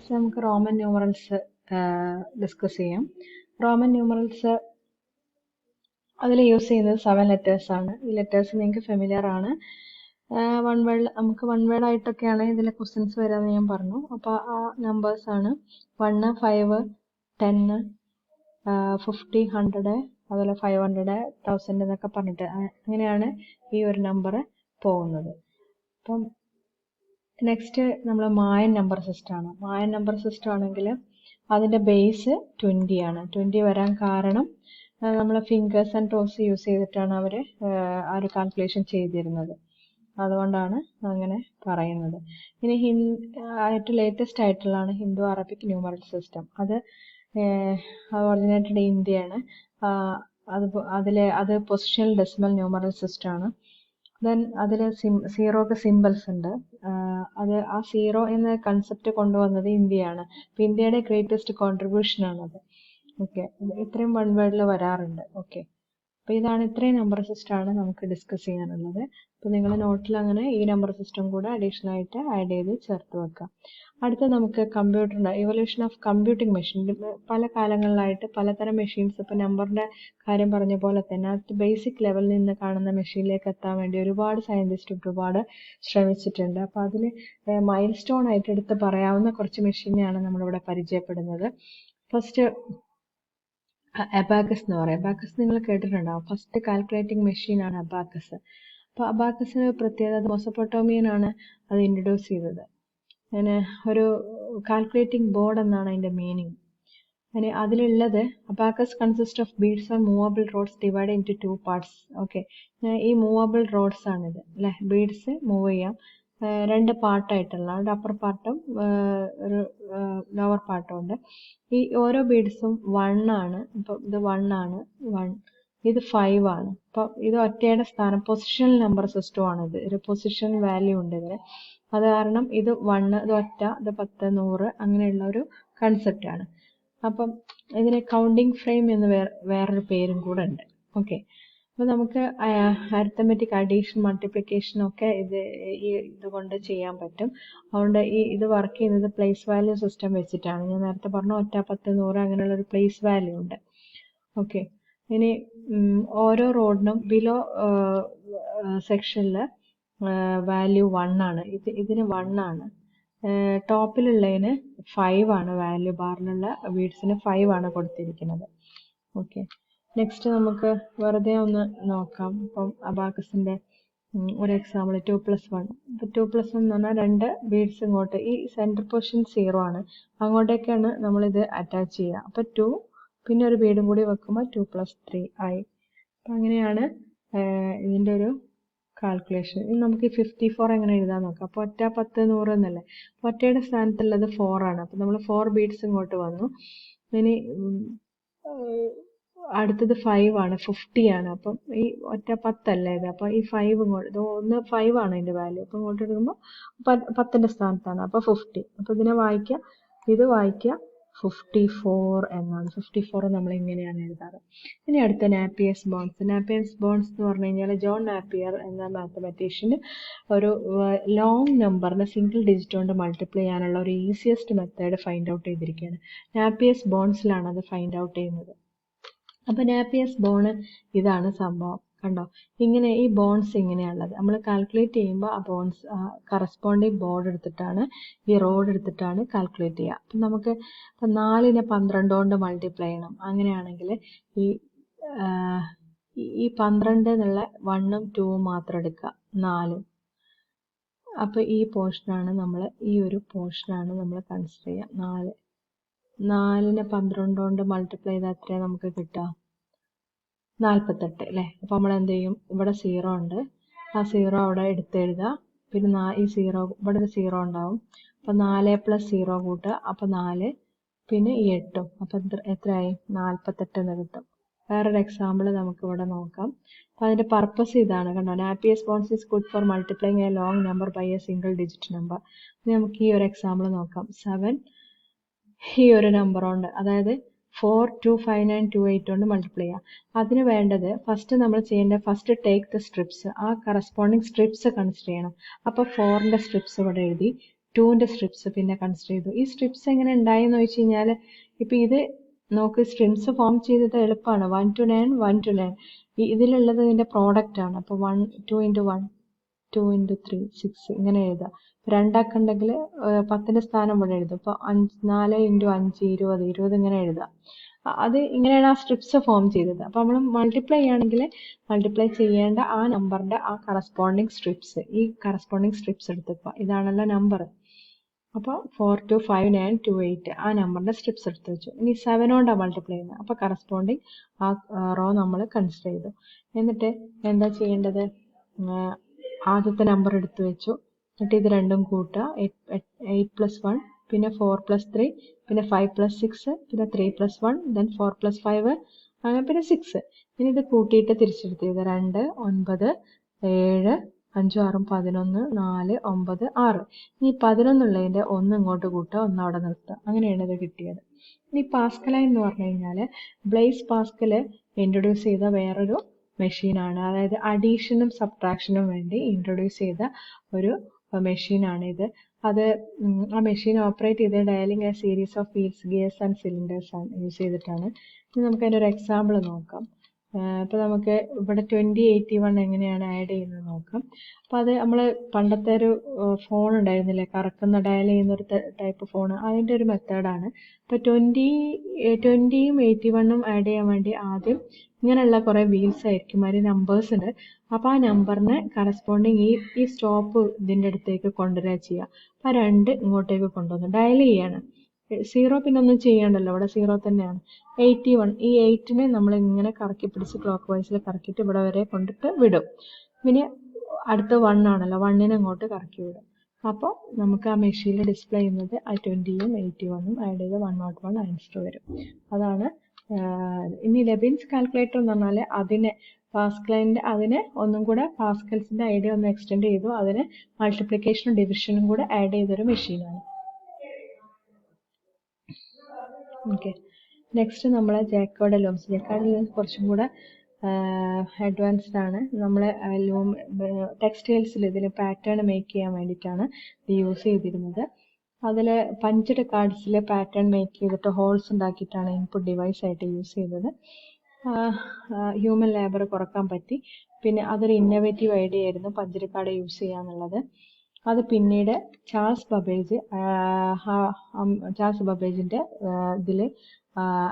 First നമുക്ക് Roman numerals discuss ചെയ്യാം. Roman numerals അതിൽ യൂസ് ചെയ്യുന്നത് 7 ലെറ്റേഴ്സ് ആണ്. ഈ ലെറ്റേഴ്സ് നിങ്ങൾക്ക് ഫെമിലിയർ ആണ്. നമുക്ക് വൺ വേർഡ് ആയിട്ടൊക്കെയാണ് ഇതിലെ ക്വസ്റ്റ്യൻസ് വരാമെന്ന് ഞാൻ പറഞ്ഞു. അപ്പോൾ ആ നമ്പേഴ്സ് ആണ് 1, 5, 10, 50, 100, അതുപോലെ 500, 1000 എന്നൊക്കെ പറഞ്ഞിട്ട് അങ്ങനെയാണ് ഈ ഒരു നമ്പർ പോകുന്നത്. അപ്പം നെക്സ്റ്റ് നമ്മൾ മായൻ നമ്പർ സിസ്റ്റം ആണ്. മായൻ നമ്പർ സിസ്റ്റം ആണെങ്കിൽ അതിൻ്റെ ബേസ് 20 ആണ്. 20 വരാൻ കാരണം നമ്മൾ ഫിംഗേഴ്സ് ആൻഡ് ടോസ് യൂസ് ചെയ്തിട്ടാണ് അവർ ആ ഒരു കാൽക്കുലേഷൻ ചെയ്തിരുന്നത്. അതുകൊണ്ടാണ് അങ്ങനെ പറയുന്നത്. ഇനി ഏറ്റവും ലേറ്റസ്റ്റ് ആയിട്ടുള്ളതാണ് ഹിന്ദു അറബിക് ന്യൂമറൽ സിസ്റ്റം. അത് ഒറിജിനേറ്റഡ് ഇന്ത്യയാണ്. അത് പൊസിഷണൽ ഡെസിമൽ ന്യൂമറൽ സിസ്റ്റം ആണ്. ദെൻ അതിൽ സീറോക്ക് സിമ്പിൾസ് ഉണ്ട്. അത് ആ സീറോ എന്ന കൺസെപ്റ്റ് കൊണ്ടുവന്നത് ഇന്ത്യയാണ്. അപ്പം ഇന്ത്യയുടെ ഗ്രേറ്റസ്റ്റ് കോൺട്രിബ്യൂഷൻ ആണത്. ഓക്കെ, ഇത്രയും വൺ വേർഡിൽ വരാറുണ്ട്. ഓക്കെ, അപ്പോൾ ഇതാണ് ഇത്രയും നമ്പർ സിസ്റ്റം ആണ് നമുക്ക് ഡിസ്കസ് ചെയ്യാനുള്ളത്. അപ്പോൾ നിങ്ങൾ നോട്ടിൽ അങ്ങനെ ഈ നമ്പർ സിസ്റ്റം കൂടെ അഡീഷണൽ ആയിട്ട് ആഡ് ചെയ്ത് ചേർത്ത് വെക്കാം. അടുത്ത നമുക്ക് കമ്പ്യൂട്ടറിൻ്റെ ഇവല്യൂഷൻ ഓഫ് കമ്പ്യൂട്ടിംഗ് മെഷീൻ. പല കാലങ്ങളിലായിട്ട് പലതരം മെഷീൻസ്, ഇപ്പോൾ നമ്പറിൻ്റെ കാര്യം പറഞ്ഞ പോലെ തന്നെ ബേസിക് ലെവലിൽ നിന്ന് കാണുന്ന മെഷീനിലേക്ക് എത്താൻ വേണ്ടി ഒരുപാട് സയൻറ്റിസ്റ്റ് ഒരുപാട് ശ്രമിച്ചിട്ടുണ്ട്. അപ്പോൾ അതിൽ മൈൽ സ്റ്റോൺ ആയിട്ട് എടുത്ത് പറയാവുന്ന കുറച്ച് മെഷീനെയാണ് നമ്മളിവിടെ പരിചയപ്പെടുന്നത്. ഫസ്റ്റ് അബാക്കസ് എന്ന് പറയും. അബാക്കസ് നിങ്ങൾ കേട്ടിട്ടുണ്ടാവും. ഫസ്റ്റ് കാൽക്കുലേറ്റിംഗ് മെഷീനാണ് അബാക്കസ്. അപ്പോൾ അബാക്കസിന് പ്രത്യേകത മെസൊപ്പൊട്ടേമിയനാണ് അത് ഇൻട്രൊഡ്യൂസ് ചെയ്തത്. അങ്ങനെ ഒരു കാൽക്കുലേറ്റിംഗ് ബോർഡ് എന്നാണ് അതിൻ്റെ മീനിങ്. അങ്ങനെ അതിലുള്ളത് abacus consist of beads on movable rods divide into 2 parts. Okay, ഈ മൂവബിൾ റോഡ്സ് ആണിത് അല്ലേ. ബീഡ്സ് മൂവ് ചെയ്യാം. 2 പാർട്ടായിട്ടുള്ള അപ്പർ പാർട്ടും ഒരു ലോവർ പാർട്ടും ഉണ്ട്. ഈ ഓരോ ബീഡ്സും 1 ആണ്. ഇപ്പം ഇത് 1 ആണ്, 1 ഇത് 5 ആണ്. അപ്പം ഇത് ഒറ്റയുടെ സ്ഥാനം പൊസിഷണൽ നമ്പർ സിസ്റ്റം ആണിത്. ഒരു പൊസിഷൻ വാല്യൂ ഉണ്ട് ഇതിന്. അത് കാരണം ഇത് 1, ഇത് ഒറ്റ, ഇത് 10, 100 അങ്ങനെയുള്ള ഒരു കൺസെപ്റ്റ് ആണ്. അപ്പം ഇതിന് കൗണ്ടിങ് ഫ്രെയിം എന്ന് വേറൊരു പേരും കൂടെ ഉണ്ട്. ഓക്കെ, അപ്പോൾ നമുക്ക് അരിത്തമെറ്റിക് അഡീഷൻ മൾട്ടിപ്ലിക്കേഷൻ ഒക്കെ ഇതുകൊണ്ട് ചെയ്യാൻ പറ്റും. അതുകൊണ്ട് ഇത് വർക്ക് ചെയ്യുന്നത് പ്ലേസ് വാല്യൂ സിസ്റ്റം വെച്ചിട്ടാണ്. ഞാൻ നേരത്തെ പറഞ്ഞു ഒറ്റ, 10, 100 അങ്ങനെയുള്ള ഒരു പ്ലേസ് വാല്യൂ ഉണ്ട്. ഓക്കെ, ഇനി ഓരോ റോഡിനും ബിലോ സെക്ഷനിൽ വാല്യൂ 1 ആണ്. ഇതിന് 1 ആണ്. ടോപ്പിലുള്ളതിന് 5 ആണ്. വാല്യൂ ബാറിലുള്ള ബീഡ്സിന് 5 ആണ് കൊടുത്തിരിക്കുന്നത്. ഓക്കെ, നെക്സ്റ്റ് നമുക്ക് വെറുതെ ഒന്ന് നോക്കാം. ഇപ്പം അബാക്കസിന്റെ ഒരു എക്സാമ്പിൾ 2+1. ഇപ്പം 2+1 എന്ന് പറഞ്ഞാൽ 2 ബീഡ്സ് ഇങ്ങോട്ട്, ഈ സെൻറ്റർ പൊസിഷൻ 0 ആണ്, അങ്ങോട്ടേക്കാണ് നമ്മളിത് അറ്റാച്ച് ചെയ്യുക. അപ്പം 2 പിന്നെ ഒരു ബീഡും കൂടി വെക്കുമ്പോൾ 2+3 ആയി. അപ്പം അങ്ങനെയാണ് ഇതിൻ്റെ ഒരു കാൽക്കുലേഷൻ. ഇനി നമുക്ക് ഈ 54 എങ്ങനെ എഴുതാൻ നോക്കാം. അപ്പോൾ ഒറ്റ, 10, 100 എന്നല്ലേ. ഒറ്റയുടെ സ്ഥാനത്തുള്ളത് 4 ആണ്. അപ്പം നമ്മൾ 4 ബീഡ്സ് ഇങ്ങോട്ട് വന്നു. ഇനി അടുത്തത് 5 ആണ്, 50 ആണ്. അപ്പം ഈ ഒറ്റ 10 അല്ലേ ഇത്. അപ്പം ഈ 5 ഇങ്ങോട്ട്, ഇത് 5 ആണ് ഇതിൻ്റെ വാല്യൂ. അപ്പം ഇങ്ങോട്ട് എടുക്കുമ്പോൾ 10ന്റെ സ്ഥാനത്താണ്. അപ്പോൾ 50. അപ്പോൾ ഇതിനെ വായിക്കുക, ഇത് വായിക്കുക 54 എന്നാണ്. 54 നമ്മൾ ഇങ്ങനെയാണ് എഴുതാറ്. ഇനി അടുത്ത നാപ്പിയേഴ്സ് ബോൺസ്. നാപ്പിയേഴ്സ് ബോൺസ് എന്ന് പറഞ്ഞു കഴിഞ്ഞാൽ ജോൺ നാപ്പിയർ എന്ന മാത്തമാറ്റീഷ്യന് ഒരു ലോങ് നമ്പറിനെ സിംഗിൾ ഡിജിറ്റ് കൊണ്ട് മൾട്ടിപ്ലൈ ചെയ്യാനുള്ള ഒരു ഈസിയസ്റ്റ് മെത്തേഡ് ഫൈൻഡ് ഔട്ട് ചെയ്തിരിക്കുകയാണ്. നാപ്പിയേഴ്സ് ബോൺസിലാണ് അത് ഫൈൻഡ് ഔട്ട് ചെയ്യുന്നത്. അപ്പം നാപ്പിയേഴ്സ് ബോൺ ഇതാണ് സംഭവം. കണ്ടോ, ഇങ്ങനെ ഈ ബോൺസ് ഇങ്ങനെയുള്ളത് നമ്മൾ കാൽക്കുലേറ്റ് ചെയ്യുമ്പോൾ ആ ബോൺസ് കറസ്പോണ്ടിങ് ബോർഡ് എടുത്തിട്ടാണ്, ഈ റോഡ് എടുത്തിട്ടാണ് കാൽക്കുലേറ്റ് ചെയ്യുക. അപ്പം നമുക്ക് 4നെ 12 കൊണ്ട് മൾട്ടിപ്ലൈ ചെയ്യണം. അങ്ങനെയാണെങ്കിൽ ഈ 12 എന്നുള്ള 1ഉം 2ഉം മാത്രം എടുക്കുക, 4. അപ്പോൾ ഈ പോർഷനാണ് ഈ ഒരു പോർഷനാണ് നമ്മൾ കൺസിഡർ ചെയ്യുക. 4നെ 12 കൊണ്ട് മൾട്ടിപ്ലൈ ചെയ്താൽ എത്രയാണ് നമുക്ക് കിട്ടുക? 48 അല്ലേ. അപ്പോൾ നമ്മൾ എന്ത് ചെയ്യും, ഇവിടെ 0 ഉണ്ട്, ആ 0 അവിടെ എടുത്തെഴുതുക. പിന്നെ ഈ 0, ഇവിടെ ഒരു 0 ഉണ്ടാവും. അപ്പോൾ 4 + 0 കൂട്ടുക, അപ്പോൾ 4, പിന്നെ ഈ 8ഉം. അപ്പോൾ എത്രയായി? 48 എന്ന് കിട്ടും. വേറൊരു എക്സാമ്പിൾ നമുക്ക് ഇവിടെ നോക്കാം. അപ്പോൾ അതിൻ്റെ പർപ്പസ് ഇതാണ്. കണ്ടോ, Napier's bones is good for multiplying a long number by a single digit number. നമുക്ക് ഈ ഒരു എക്സാമ്പിൾ നോക്കാം. 7 ഈ ഒരു നമ്പർ ഉണ്ട്, അതായത് 42592 കൊണ്ട് മൾട്ടിപ്ലൈ ചെയ്യാം. അതിന് വേണ്ടത് ഫസ്റ്റ് നമ്മൾ ചെയ്യേണ്ട, ഫസ്റ്റ് ടേക്ക് ദ സ്ട്രിപ്സ്, ആ കറസ്പോണ്ടിങ് സ്ട്രിപ്സ് കൺസിഡർ ചെയ്യണം. അപ്പോൾ 4ന്റെ സ്ട്രിപ്സ് ഇവിടെ എഴുതി, 2ന്റെ സ്ട്രിപ്സ് പിന്നെ കൺസിഡർ ചെയ്തു. ഈ സ്ട്രിപ്സ് എങ്ങനെ ഉണ്ടായെന്ന് ചോദിച്ചു കഴിഞ്ഞാൽ ഇപ്പം ഇത് നോക്ക് സ്ട്രിപ്സ് ഫോം ചെയ്തത് എളുപ്പമാണ്. 1 to 9 1 to 9 ഇതിലുള്ളത് ഇതിന്റെ പ്രോഡക്റ്റ് ആണ്. അപ്പോൾ 2 into 1 2 into 3 6 ഇങ്ങനെ എഴുതാം. രണ്ടാക്കുണ്ടെങ്കിൽ 10ന്റെ സ്ഥാനം ഇവിടെ എഴുതും. അപ്പോൾ 4 into 5 20 ഇങ്ങനെ എഴുതാം. അത് ഇങ്ങനെയാണ് ആ സ്ട്രിപ്സ് ഫോം ചെയ്തത്. അപ്പോൾ നമ്മൾ മൾട്ടിപ്ലൈ ചെയ്യുകയാണെങ്കിൽ മൾട്ടിപ്ലൈ ചെയ്യേണ്ട ആ നമ്പറിന്റെ ആ കറസ്പോണ്ടിങ് സ്ട്രിപ്സ് ഈ കറസ്പോണ്ടിങ് സ്ട്രിപ്സ് എടുത്തുക. ഇതാണല്ലോ നമ്പർ. അപ്പോൾ 4 2 5 9 2 8 ആ നമ്പറിന്റെ സ്ട്രിപ്സ് എടുത്ത് വെച്ചു. ഇനി 7 കൊണ്ടാണ് മൾട്ടിപ്ലൈ ചെയ്യുന്നത്. അപ്പോൾ കറസ്പോണ്ടിങ് ആ റോ നമ്മൾ കൺസിഡർ ചെയ്തു. എന്നിട്ട് എന്താ ചെയ്യേണ്ടത്? ആദ്യത്തെ നമ്പർ എടുത്തു വെച്ചു. എന്നിട്ട് ഇത് രണ്ടും കൂട്ടുക. 8 plus 1 പിന്നെ 4 plus 3 പിന്നെ 5 plus 6 പിന്നെ 3 plus 1 then 4 plus 5 അങ്ങനെ പിന്നെ 6. ഇനി ഇത് കൂട്ടിയിട്ട് തിരിച്ചെടുത്ത് ചെയ്ത് 2 9 7 5 6 11 4 9 6. ഇനി 11 ഉള്ളതിന്റെ 1 ഇങ്ങോട്ട് കൂട്ടുക, 1 അവിടെ നിർത്തുക. അങ്ങനെയാണ് ഇത് കിട്ടിയത്. ഇനി പാസ്കൽ എന്ന് പറഞ്ഞു കഴിഞ്ഞാൽ ബ്ലേസ് പാസ്കൽ ഇൻട്രൊഡ്യൂസ് ചെയ്ത വേറൊരു മെഷീനാണ്. അതായത് അഡീഷനും സബ്ട്രാക്ഷനും വേണ്ടി ഇൻട്രൊഡ്യൂസ് ചെയ്ത ഒരു മെഷീനാണ് ഇത്. അത് ആ മെഷീൻ ഓപ്പറേറ്റ് ചെയ്ത് dialling A series of wheels gears and cylinders ആണ് യൂസ് ചെയ്തിട്ടാണ്. ഇനി നമുക്ക് അതിൻ്റെ ഒരു എക്സാമ്പിൾ നോക്കാം. ഇപ്പോൾ നമുക്ക് ഇവിടെ 2081 എങ്ങനെയാണ് ആഡ് ചെയ്യുന്നത് നോക്കാം. അപ്പോൾ അത് നമ്മൾ പണ്ടത്തെ ഒരു ഫോൺ ഉണ്ടായിരുന്നില്ലേ, കറക്കുന്ന ഡയൽ ചെയ്യുന്ന ഒരു ടൈപ്പ് ഫോൺ, അതിൻ്റെ ഒരു മെത്തേഡാണ്. ഇപ്പോൾ 20യും 81ഉം ആഡ് ചെയ്യാൻ വേണ്ടി ആദ്യം ഇങ്ങനെയുള്ള കുറേ വീൽസ് ആയിരിക്കും, അതിന് നമ്പേഴ്സ് ഉണ്ട്. അപ്പോൾ ആ നമ്പറിന് കറസ്പോണ്ടിങ് ഈ സ്റ്റോപ്പ് ഇതിൻ്റെ അടുത്തേക്ക് കൊണ്ടുവരിക ചെയ്യുക. അപ്പോൾ 2 ഇങ്ങോട്ടേക്ക് കൊണ്ടുവന്നു ഡയൽ ചെയ്യാണ്. 0 പിന്നെ ഒന്നും ചെയ്യണ്ടല്ലോ, ഇവിടെ 0 തന്നെയാണ്. 81 ഈ 8നെ നമ്മൾ ഇങ്ങനെ കറക്കി പിടിച്ച് ക്ലോക്ക് വൈസിൽ കറക്കിയിട്ട് ഇവിടെ വരെ കൊണ്ടിട്ട് വിടും. പിന്നെ അടുത്ത 1 ആണല്ലോ, 1നെ അങ്ങോട്ട് കറക്കി വിടും. അപ്പോൾ നമുക്ക് ആ മെഷീനിൽ ഡിസ്പ്ലേ ചെയ്യുന്നത് ആ 20യും 81ഉം ആഡ് ചെയ്ത് 101 ആൻസർ വരും. അതാണ്. ഇനി ലെബിൻസ് കാൽക്കുലേറ്റർ എന്ന് പറഞ്ഞാൽ അതിനെ ഒന്നും കൂടെ പാസ്കൽസിന്റെ ഐഡിയ ഒന്ന് എക്സ്റ്റെൻഡ് ചെയ്തു, അതിന് മൾട്ടിപ്ലിക്കേഷനും ഡിവിഷനും കൂടെ ആഡ് ചെയ്തൊരു മെഷീനാണ്. ഓക്കെ, നെക്സ്റ്റ് നമ്മളെ ജാക്കോയുടെ ലൂംസ്. ജാക്കോയുടെ ലൂംസ് കുറച്ചും കൂടെ അഡ്വാൻസ്ഡ് ആണ്. നമ്മളെ ടെക്സ്റ്റൈൽസിൽ ഇതിൽ പാറ്റേൺ മേക്ക് ചെയ്യാൻ വേണ്ടിയിട്ടാണ് ഇത് യൂസ് ചെയ്തിരുന്നത്. അതിൽ പഞ്ച്ഡ് കാർഡ്സിൽ പാറ്റേൺ മേക്ക് ചെയ്തിട്ട് ഹോൾസ് ഉണ്ടാക്കിയിട്ടാണ് ഇൻപുട്ട് ഡിവൈസ് ആയിട്ട് യൂസ് ചെയ്തത്. ഹ്യൂമൻ ലേബർ കുറക്കാൻ പറ്റി. പിന്നെ അതൊരു ഇന്നോവേറ്റീവ് ഐഡിയ ആയിരുന്നു പഞ്ച്ഡ് കാർഡ് യൂസ് ചെയ്യാന്നുള്ളത്. അത് പിന്നീട് ചാൾസ് ബബേജിന്റെ ഇതിൽ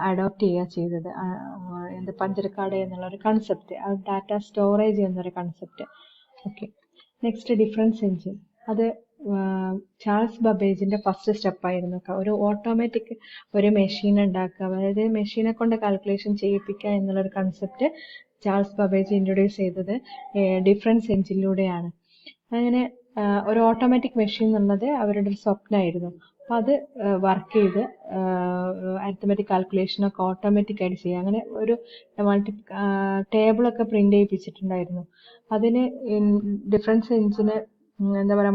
അഡോപ്റ്റ് ചെയ്യുക ചെയ്തത്. പഞ്ച്ഡ് കാർഡ് എന്നുള്ളൊരു കൺസെപ്റ്റ്, ഡാറ്റ സ്റ്റോറേജ് എന്നൊരു concept. Okay, next difference engine. അത് ചാൾസ് ബബേജിന്റെ ഫസ്റ്റ് സ്റ്റെപ്പായിരുന്നു. ഒരു ഓട്ടോമാറ്റിക് ഒരു മെഷീൻ ഉണ്ടാക്കുക, അതായത് മെഷീനെ കൊണ്ട് കാൽക്കുലേഷൻ ചെയ്യിപ്പിക്കുക എന്നുള്ളൊരു കൺസെപ്റ്റ് ചാൾസ് ബബേജ് ഇൻട്രൊഡ്യൂസ് ചെയ്തത് ഡിഫറൻസ് എഞ്ചിനിലൂടെയാണ്. അങ്ങനെ ഒരു ഓട്ടോമാറ്റിക് മെഷീൻ എന്നുള്ളത് അവരുടെ ഒരു സ്വപ്നമായിരുന്നു. അപ്പോൾ അത് വർക്ക് ചെയ്ത് അരിത്തമെറ്റിക് കാൽക്കുലേഷനൊക്കെ ഓട്ടോമാറ്റിക് ആയിട്ട് ചെയ്യുക. അങ്ങനെ ഒരു ടേബിളൊക്കെ പ്രിന്റ് ചെയ്യിപ്പിച്ചിട്ടുണ്ടായിരുന്നു. അതിന് ഡിഫറൻസ് എഞ്ചിന് എന്താ പറയുക,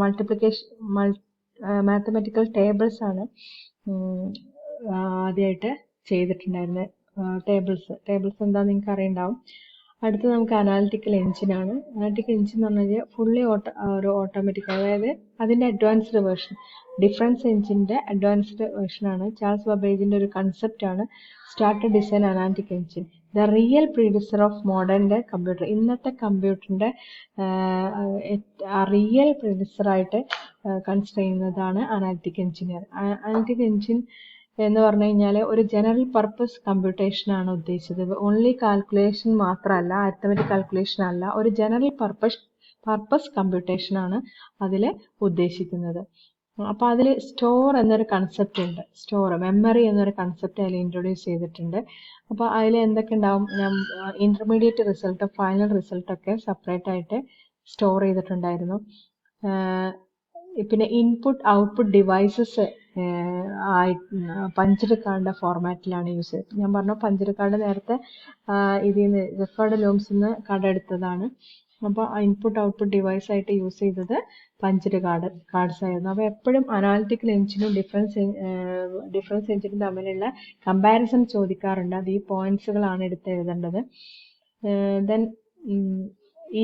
മാത്തമാറ്റിക്കൽ ടേബിൾസ് ആണ് ആദ്യമായിട്ട് ചെയ്തിട്ടുണ്ടായിരുന്നത്. ടേബിൾസ് എന്താണെന്ന് നിങ്ങൾക്ക് അറിയുണ്ടാവും. അടുത്ത് നമുക്ക് അനാലിറ്റിക്കൽ എഞ്ചിനാണ്. അനാലിറ്റിക്കൽ എഞ്ചിൻ എന്ന് പറഞ്ഞാൽ ഫുള്ളി ഒരു ഓട്ടോമാറ്റിക്, അതായത് അതിൻ്റെ അഡ്വാൻസ്ഡ് വേർഷൻ, ഡിഫറൻസ് എഞ്ചിൻ്റെ അഡ്വാൻസ്ഡ് വേർഷനാണ്. ചാൾസ് ബബേജിൻ്റെ ഒരു കൺസെപ്റ്റാണ് started design analytic engine, the real predecessor of modern computer. ഇന്നത്തെ കമ്പ്യൂട്ടറിൻ്റെ റിയൽ പ്രീഡിസറായിട്ട് കൺസിഡർ ചെയ്യുന്നതാണ് അനാലിറ്റിക് എഞ്ചിനീയർ. അനാലിറ്റിക് എഞ്ചിൻ എന്ന് പറഞ്ഞു കഴിഞ്ഞാൽ ഒരു ജനറൽ പർപ്പസ് കമ്പ്യൂട്ടേഷൻ ആണ് ഉദ്ദേശിച്ചത്. ഓൺലി കാൽക്കുലേഷൻ മാത്രമല്ല, അരിത്തമെറ്റിക് കാൽക്കുലേഷൻ അല്ല, ഒരു ജനറൽ പർപ്പസ് കമ്പ്യൂട്ടേഷൻ ആണ് അതിൽ ഉദ്ദേശിക്കുന്നത്. അപ്പോൾ അതിൽ സ്റ്റോർ എന്നൊരു കൺസെപ്റ്റ് ഉണ്ട്. മെമ്മറി എന്നൊരു കൺസെപ്റ്റ് അതിൽ ഇൻട്രൊഡ്യൂസ് ചെയ്തിട്ടുണ്ട്. അപ്പോൾ അതിൽ എന്തൊക്കെ ഉണ്ടാവും? ഇന്റർമീഡിയറ്റ് റിസൾട്ട്, ഫൈനൽ റിസൾട്ടൊക്കെ സെപ്പറേറ്റ് ആയിട്ട് സ്റ്റോർ ചെയ്തിട്ടുണ്ടായിരുന്നു. പിന്നെ ഇൻപുട്ട് ഔട്ട്പുട്ട് ഡിവൈസസ് പഞ്ച്ഡ് കാർഡിന്റെ ഫോർമാറ്റിലാണ് യൂസ് ചെയ്തത്. ഞാൻ പറഞ്ഞു പഞ്ച്ഡ് കാർഡ് നേരത്തെ ഇതിൽ നിന്ന് ജാക്കോയുടെ ലൂംസിൽ നിന്ന് കടമെടുത്തതാണ്. അപ്പോൾ ഇൻപുട്ട് ഔട്ട്പുട്ട് ഡിവൈസ് ആയിട്ട് യൂസ് ചെയ്തത് പഞ്ച്ഡ് കാർഡ്സ് ആയിരുന്നു. അപ്പോൾ എപ്പോഴും അനാലിറ്റിക്കൽ എഞ്ചിനും ഡിഫറൻസ് എഞ്ചിനും തമ്മിലുള്ള കമ്പാരിസൺ ചോദിക്കാറുണ്ട്. അത് ഈ പോയിന്റ്സുകളാണ് എടുത്ത് എഴുതേണ്ടത്. ദെൻ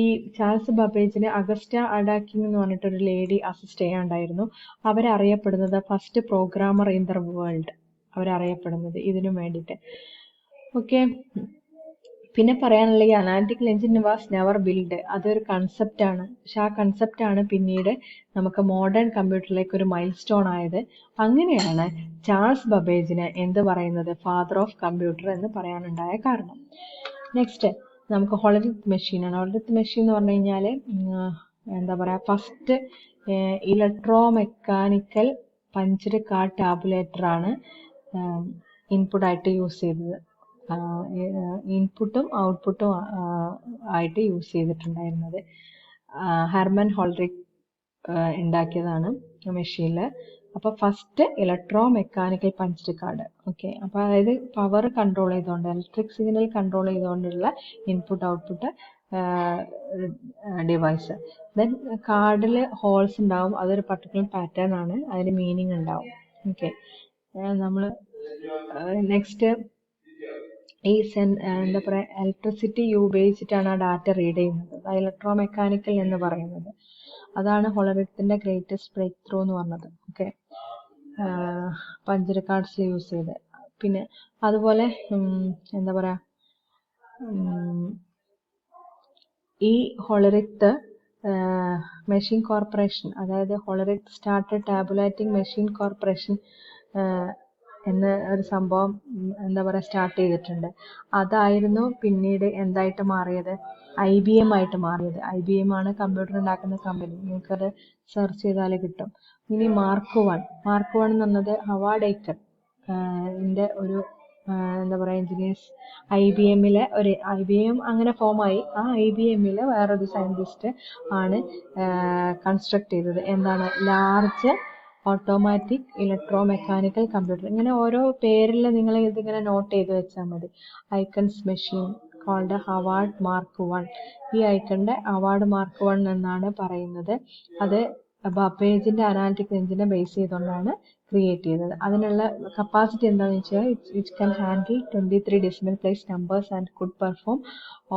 ഈ ചാൾസ് ബബേജിന് അഗസ്റ്റ അഡാക്കിങ് എന്ന് പറഞ്ഞിട്ടൊരു ലേഡി അസിസ്റ്റ് ചെയ്യാണ്ടായിരുന്നു. അവരറിയപ്പെടുന്നത് first programmer in the world, അവരറിയപ്പെടുന്നത് ഇതിനു വേണ്ടിയിട്ട്. ഓക്കെ, പിന്നെ പറയാനുള്ള ഈ analytical engine was never build, അതൊരു കൺസെപ്റ്റാണ്. പക്ഷെ ആ കൺസെപ്റ്റാണ് പിന്നീട് നമുക്ക് മോഡേൺ കമ്പ്യൂട്ടറിലേക്ക് ഒരു മൈൽ സ്റ്റോൺ ആയത്. അങ്ങനെയാണ് ചാൾസ് ബബേജിന് എന്ത് പറയുന്നത് ഫാദർ ഓഫ് കമ്പ്യൂട്ടർ എന്ന് പറയാനുണ്ടായ കാരണം. നെക്സ്റ്റ് നമുക്ക് ഹോളറിത്ത് മെഷീനാണ്. ഹോളറിത്ത് മെഷീൻ എന്ന് പറഞ്ഞു കഴിഞ്ഞാൽ എന്താ പറയുക, first electro mechanical punched card tabulator ആണ് ഇൻപുട്ടായിട്ട് യൂസ് ചെയ്തത്. ഇൻപുട്ടും ഔട്ട്പുട്ടും ആയിട്ട് യൂസ് ചെയ്തിട്ടുണ്ടായിരുന്നത്. ഹെർമൻ ഹോൾറിക് ഉണ്ടാക്കിയതാണ് മെഷീനിൽ. അപ്പോൾ first electro mechanical punched card. Okay, അപ്പോൾ അതായത് പവർ കൺട്രോൾ ചെയ്തുകൊണ്ട്, ഇലക്ട്രിക് സിഗ്നൽ കൺട്രോൾ ചെയ്തുകൊണ്ടുള്ള ഇൻപുട്ട് ഔട്ട്പുട്ട് ഡിവൈസ്. ദെൻ കാർഡിൽ ഹോൾസ് ഉണ്ടാവും, അതൊരു പർട്ടിക്കുലർ പാറ്റേൺ ആണ്, അതിന് മീനിങ് ഉണ്ടാവും. ഓക്കെ, നമ്മൾ നെക്സ്റ്റ് ഈ എന്താ പറയുക, ഇലക്ട്രിസിറ്റി ഉപയോഗിച്ചിട്ടാണ് ആ ഡാറ്റ റീഡ് ചെയ്യുന്നത്. ഇലക്ട്രോ മെക്കാനിക്കൽ എന്ന് പറയുന്നത് അതാണ് ഹോളറിത്തിന്റെ ഗ്രേറ്റസ്റ്റ് ബ്രേക്ക് ത്രൂ എന്ന് പറഞ്ഞത്. ഓക്കെ, പഞ്ച്ഡ് കാർഡ്സിൽ യൂസ് ചെയ്ത്. പിന്നെ അതുപോലെ എന്താ പറയുക, ഈ ഹോളറിത്ത് മെഷീൻ കോർപ്പറേഷൻ, അതായത് Hollerith started tabulating machine corporation എന്ന ഒരു സംഭവം എന്താ പറയുക സ്റ്റാർട്ട് ചെയ്തിട്ടുണ്ട്. അതായിരുന്നു പിന്നീട് എന്തായിട്ട് മാറിയത്, IBM ആയിട്ട് മാറിയത്. IBM ആണ് കമ്പ്യൂട്ടർ ഉണ്ടാക്കുന്ന കമ്പനി, നിങ്ങൾക്കത് സെർച്ച് ചെയ്താൽ കിട്ടും. ഇനി മാർക്ക് വൺ എന്ന് പറഞ്ഞത് ഹവാർഡ് ഏക്കർ ന്റെ ഒരു എന്താ പറയുക എഞ്ചിനീയേഴ്സ്, IBM-ലെ ഒരു IBM അങ്ങനെ ഫോമായി. ആ IBM-ലെ വേറൊരു സയന്റിസ്റ്റ് ആണ് കൺസ്ട്രക്ട് ചെയ്തത്. എന്താണ്, large automatic electro mechanical computer. ഇങ്ങനെ ഓരോ പേരിൽ നിങ്ങൾ ഇതിങ്ങനെ നോട്ട് ചെയ്ത് വെച്ചാൽ മതി. Aiken's machine called Harvard Mark 1. ഈ ഐക്കണിന്റെ ഹവാർഡ് മാർക്ക് 1 എന്നാണ് പറയുന്നത്. അത് ബബേജിന്റെ അനാലിറ്റിക്കൽ എഞ്ചിനെ ബേസ് ചെയ്തുകൊണ്ടാണ് ക്രിയേറ്റ് ചെയ്തത്. അതിനുള്ള കപ്പാസിറ്റി എന്താണെന്ന് വെച്ചാൽ it can handle 23 decimal place numbers and could perform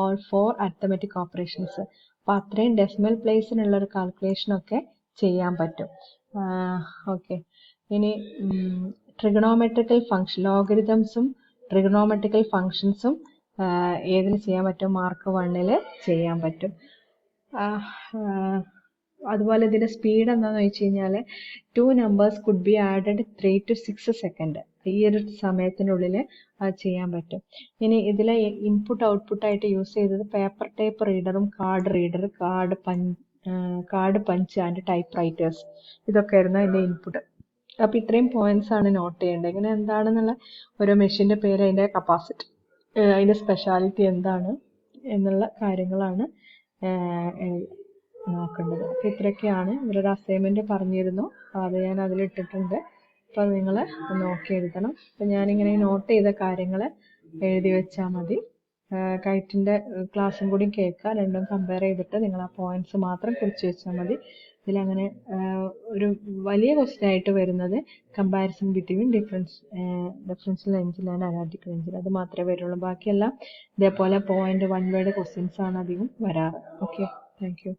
all 4 arithmetic operations. അപ്പോൾ അത്രയും ഡെസിമൽ പ്ലേസിനുള്ള ഒരു കാൽക്കുലേഷൻ ഒക്കെ ചെയ്യാൻ പറ്റും. ഓക്കെ, ഇനി ട്രിഗണോമെട്രിക്കൽ ഫംഗ്ഷൻ, ലോഗരിതംസും ട്രിഗണോമെട്രിക്കൽ ഫംഗ്ഷൻസും ഏതിൽ ചെയ്യാൻ പറ്റും, മാർക്ക് 1-ൽ ചെയ്യാൻ പറ്റും. അതുപോലെ ഇതിന്റെ സ്പീഡ് എന്താണെന്ന് വെച്ച് കഴിഞ്ഞാൽ 2 numbers could be added 3 to 6 second. ഈ ഒരു സമയത്തിനുള്ളിൽ അത് ചെയ്യാൻ പറ്റും. ഇനി ഇതിലെ ഇൻപുട്ട് ഔട്ട്പുട്ട് ആയിട്ട് യൂസ് ചെയ്തത് പേപ്പർ ടേപ്പ് റീഡറും card reader, card punch and typewriters, ഇതൊക്കെ ആയിരുന്നു അതിന്റെ ഇൻപുട്ട്. അപ്പൊ ഇത്രയും പോയിന്റ്സ് ആണ് നോട്ട് ചെയ്യേണ്ടത്. ഇങ്ങനെ എന്താണെന്നുള്ള ഓരോ മെഷീന്റെ പേര്, അതിന്റെ കപ്പാസിറ്റി, അതിന്റെ സ്പെഷ്യാലിറ്റി എന്താണ് എന്നുള്ള കാര്യങ്ങളാണ് നോക്കേണ്ടത്. അപ്പൊ ഇത്രയൊക്കെയാണ്. ഇവരൊരു അസൈൻമെന്റ് പറഞ്ഞിരുന്നു, അത് ഞാൻ അതിലിട്ടിട്ടുണ്ട്. അപ്പൊ നിങ്ങൾ നോക്കി എഴുതണം. അപ്പൊ ഞാനിങ്ങനെ നോട്ട് ചെയ്ത കാര്യങ്ങൾ എഴുതി വെച്ചാൽ മതി. കൈറ്റിന്റെ ക്ലാസ്സും കൂടി കേൾക്കുക, രണ്ടും കമ്പയർ ചെയ്തിട്ട് നിങ്ങൾ ആ പോയിന്റ്സ് മാത്രം കുറിച്ച് വെച്ചാൽ മതി. ഇതിലങ്ങനെ ഒരു വലിയ ക്വസ്റ്റ്യൻ ആയിട്ട് വരുന്നത് comparison between differential engine and analytical engine, അത് മാത്രമേ വരുള്ളൂ. ബാക്കിയെല്ലാം ഇതേപോലെ പോയിന്റ് 1 വേർഡ് ക്വസ്റ്റ്യൻസ് ആണ് അധികം വരാറ്. Okay, thank you.